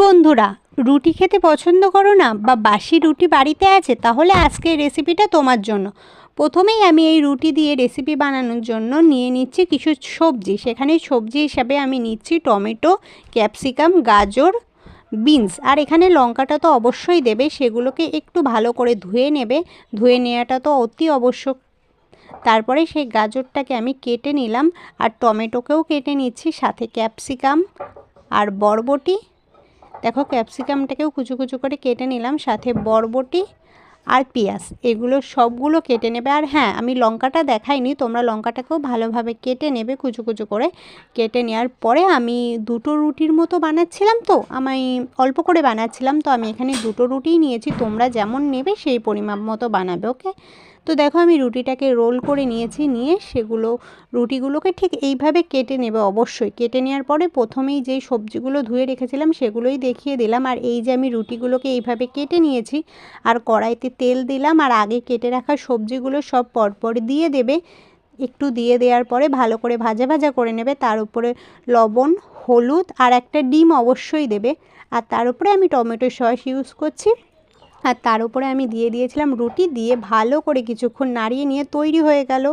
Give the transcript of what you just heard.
বন্ধুরা, রুটি খেতে পছন্দ করো না বা বাসি রুটি বাড়িতে আছে? তাহলে আজকের রেসিপিটা তোমার জন্য। প্রথমেই আমি এই রুটি দিয়ে রেসিপি বানানোর জন্য নিয়ে নিচ্ছি কিছু সবজি। সেখানে সবজি হিসাবে আমি নিচ্ছি টমেটো, ক্যাপসিকাম, গাজর, বিনস। আর এখানে লঙ্কাটা তো অবশ্যই দেবে, সেগুলোকে একটু ভালো করে ধুয়ে নেবে। ধুয়ে নেওয়াটা তো অতি আবশ্যক। তারপরে সেই গাজরটাকে আমি কেটে নিলাম, আর টমেটোকেও কেটে নিচ্ছি, সাথে ক্যাপসিকাম আর বরবটি। দেখো, ক্যাপসিকামটাকেও কুচু কুচু করে কেটে নিলাম, সাথে বরবটি আর পেঁয়াজ, এগুলো সবগুলো কেটে নেবে। আর হ্যাঁ, আমি লঙ্কাটা দেখাইনি, তোমরা লঙ্কাটাকেও ভালোভাবে কেটে নেবে কুচু কুচু করে। কেটে নেওয়ার পরে আমি দুটো রুটির মতো বানাচ্ছিলাম, তো আমি অল্প করে বানাচ্ছিলাম, তো আমি এখানে দুটো রুটিই নিয়েছি। তোমরা যেমন নেবে সেই পরিমাপ মতো বানাবে, ওকে? তো দেখো, আমি রুটিটাকে রোল করে নিয়েছি, নিয়ে রুটিগুলোকে ঠিক এইভাবে কেটে নেবে অবশ্যই। কেটে নেওয়ার পরে প্রথমেই যেই সবজিগুলো ধুয়ে রেখেছিলাম সেগুলোই দেখিয়ে দিলাম। আর এই যে আমি রুটিগুলোকে এইভাবে কেটে নিয়েছি, আর কড়াইতে তেল দিলাম, আর আগে কেটে রাখা সবজিগুলো সব পরপর দিয়ে দেবে। একটু দিয়ে দেওয়ার পরে ভালো করে ভাজা ভাজা করে নেবে। তার উপরে লবণ, হলুদ আর একটা ডিম অবশ্যই দেবে। আর তার উপরে আমি টমেটো সস ইউজ করছি। আর তার উপরে আমি দিয়ে দিয়েছিলাম রুটি, দিয়ে ভালো করে কিছুক্ষণ নাড়িয়ে নিয়ে তৈরি হয়ে গেল।